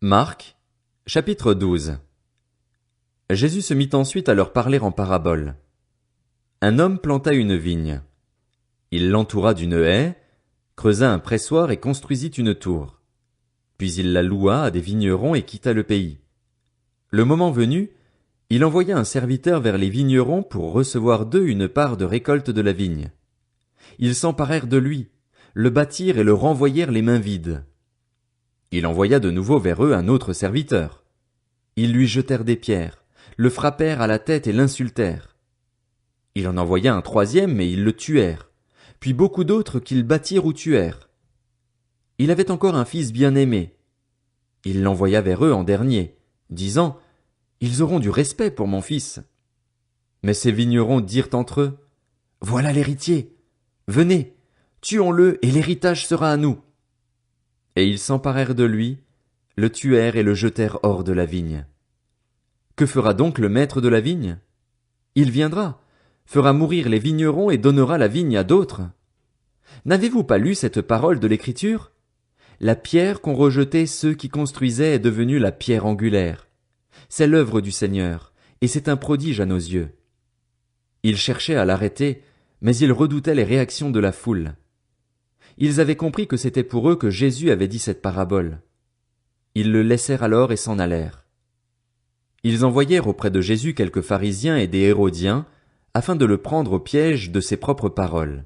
Marc, chapitre 12. Jésus se mit ensuite à leur parler en parabole. Un homme planta une vigne. Il l'entoura d'une haie, creusa un pressoir et construisit une tour. Puis il la loua à des vignerons et quitta le pays. Le moment venu, il envoya un serviteur vers les vignerons pour recevoir d'eux une part de récolte de la vigne. Ils s'emparèrent de lui, le battirent et le renvoyèrent les mains vides. Il envoya de nouveau vers eux un autre serviteur. Ils lui jetèrent des pierres, le frappèrent à la tête et l'insultèrent. Il en envoya un troisième, mais ils le tuèrent, puis beaucoup d'autres qu'ils battirent ou tuèrent. Il avait encore un fils bien-aimé. Il l'envoya vers eux en dernier, disant, « Ils auront du respect pour mon fils. » Mais ces vignerons dirent entre eux, « Voilà l'héritier. Venez, tuons-le et l'héritage sera à nous. » Et ils s'emparèrent de lui, le tuèrent et le jetèrent hors de la vigne. Que fera donc le maître de la vigne? Il viendra, fera mourir les vignerons et donnera la vigne à d'autres. N'avez-vous pas lu cette parole de l'Écriture? La pierre qu'ont rejetée ceux qui construisaient est devenue la pierre angulaire. C'est l'œuvre du Seigneur, et c'est un prodige à nos yeux. Ils cherchaient à l'arrêter, mais ils redoutaient les réactions de la foule. Ils avaient compris que c'était pour eux que Jésus avait dit cette parabole. Ils le laissèrent alors et s'en allèrent. Ils envoyèrent auprès de Jésus quelques pharisiens et des hérodiens, afin de le prendre au piège de ses propres paroles.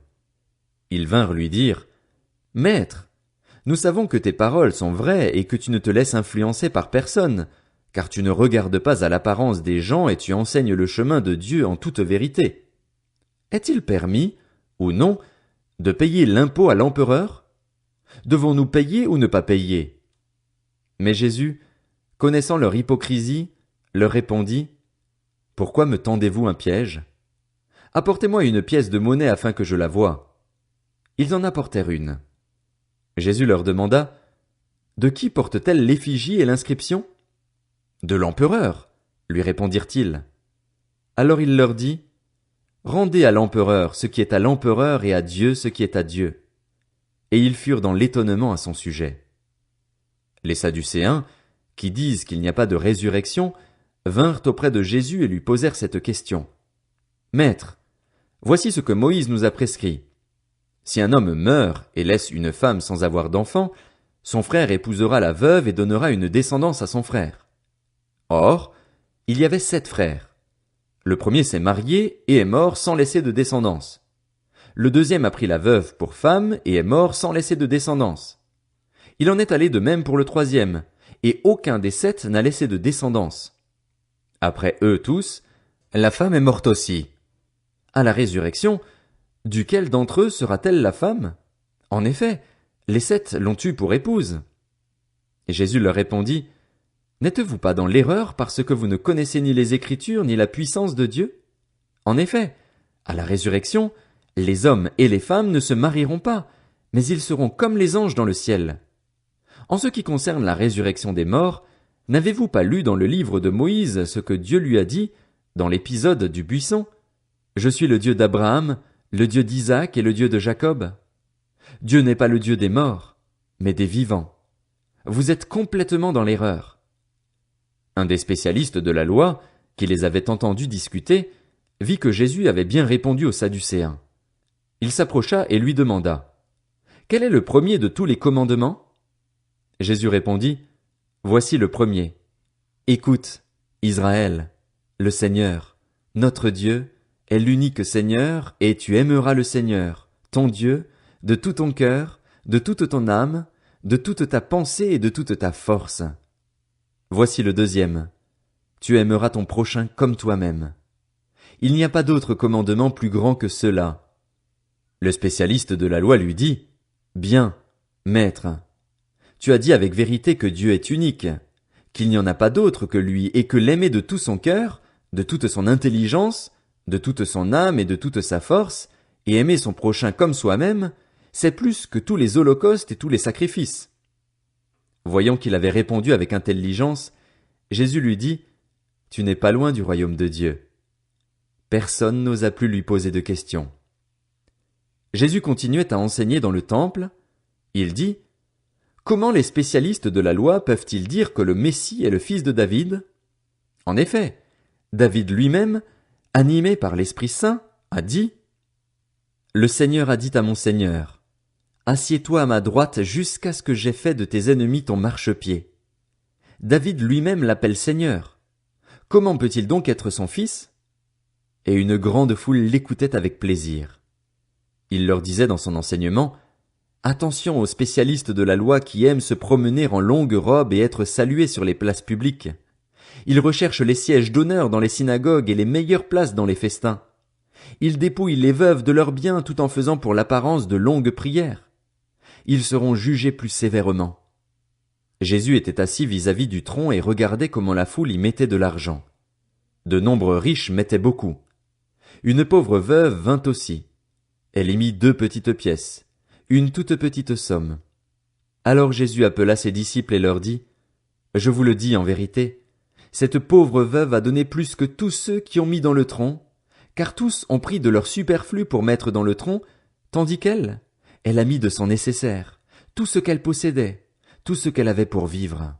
Ils vinrent lui dire, « Maître, nous savons que tes paroles sont vraies et que tu ne te laisses influencer par personne, car tu ne regardes pas à l'apparence des gens et tu enseignes le chemin de Dieu en toute vérité. Est-il permis, ou non, de payer l'impôt à l'empereur? Devons-nous payer ou ne pas payer? » Mais Jésus, connaissant leur hypocrisie, leur répondit, « Pourquoi me tendez-vous un piège? Apportez-moi une pièce de monnaie afin que je la voie. » Ils en apportèrent une. Jésus leur demanda, « De qui porte-t-elle l'effigie et l'inscription? » « De l'empereur, lui répondirent-ils. Alors il leur dit, « Rendez à l'empereur ce qui est à l'empereur et à Dieu ce qui est à Dieu. » Et ils furent dans l'étonnement à son sujet. Les Sadducéens, qui disent qu'il n'y a pas de résurrection, vinrent auprès de Jésus et lui posèrent cette question. « Maître, voici ce que Moïse nous a prescrit. Si un homme meurt et laisse une femme sans avoir d'enfant, son frère épousera la veuve et donnera une descendance à son frère. Or, il y avait 7 frères. Le premier s'est marié et est mort sans laisser de descendance. Le deuxième a pris la veuve pour femme et est mort sans laisser de descendance. Il en est allé de même pour le troisième, et aucun des 7 n'a laissé de descendance. Après eux tous, la femme est morte aussi. À la résurrection, duquel d'entre eux sera-t-elle la femme? En effet, les 7 l'ont eue pour épouse. » Et Jésus leur répondit, « N'êtes-vous pas dans l'erreur parce que vous ne connaissez ni les Écritures ni la puissance de Dieu? En effet, à la résurrection, les hommes et les femmes ne se marieront pas, mais ils seront comme les anges dans le ciel. En ce qui concerne la résurrection des morts, n'avez-vous pas lu dans le livre de Moïse ce que Dieu lui a dit, dans l'épisode du buisson? Je suis le Dieu d'Abraham, le Dieu d'Isaac et le Dieu de Jacob. Dieu n'est pas le Dieu des morts, mais des vivants. Vous êtes complètement dans l'erreur. » Un des spécialistes de la loi, qui les avait entendus discuter, vit que Jésus avait bien répondu aux Sadducéens. Il s'approcha et lui demanda, « Quel est le premier de tous les commandements? » Jésus répondit, « Voici le premier. Écoute, Israël, le Seigneur, notre Dieu, est l'unique Seigneur, et tu aimeras le Seigneur, ton Dieu, de tout ton cœur, de toute ton âme, de toute ta pensée et de toute ta force. Voici le deuxième. Tu aimeras ton prochain comme toi-même. Il n'y a pas d'autre commandement plus grand que cela. » Le spécialiste de la loi lui dit, « Bien, maître. Tu as dit avec vérité que Dieu est unique, qu'il n'y en a pas d'autre que lui et que l'aimer de tout son cœur, de toute son intelligence, de toute son âme et de toute sa force, et aimer son prochain comme soi-même, c'est plus que tous les holocaustes et tous les sacrifices. » Voyant qu'il avait répondu avec intelligence, Jésus lui dit, « Tu n'es pas loin du royaume de Dieu. » Personne n'osa plus lui poser de questions. Jésus continuait à enseigner dans le temple. Il dit, « Comment les spécialistes de la loi peuvent-ils dire que le Messie est le fils de David? En effet, David lui-même, animé par l'Esprit Saint, a dit: Le Seigneur a dit à mon Seigneur, Assieds-toi à ma droite jusqu'à ce que j'aie fait de tes ennemis ton marchepied. David lui-même l'appelle Seigneur. Comment peut-il donc être son fils? Et une grande foule l'écoutait avec plaisir. Il leur disait dans son enseignement: Attention aux spécialistes de la loi qui aiment se promener en longue robe et être salués sur les places publiques. Ils recherchent les sièges d'honneur dans les synagogues et les meilleures places dans les festins. Ils dépouillent les veuves de leurs biens tout en faisant pour l'apparence de longues prières. Ils seront jugés plus sévèrement. Jésus était assis vis-à-vis du tronc et regardait comment la foule y mettait de l'argent. De nombreux riches mettaient beaucoup. Une pauvre veuve vint aussi. Elle y mit 2 petites pièces, une toute petite somme. Alors Jésus appela ses disciples et leur dit: Je vous le dis en vérité, cette pauvre veuve a donné plus que tous ceux qui ont mis dans le tronc, car tous ont pris de leur superflu pour mettre dans le tronc, tandis qu'elle, elle a mis de son nécessaire, tout ce qu'elle possédait, tout ce qu'elle avait pour vivre.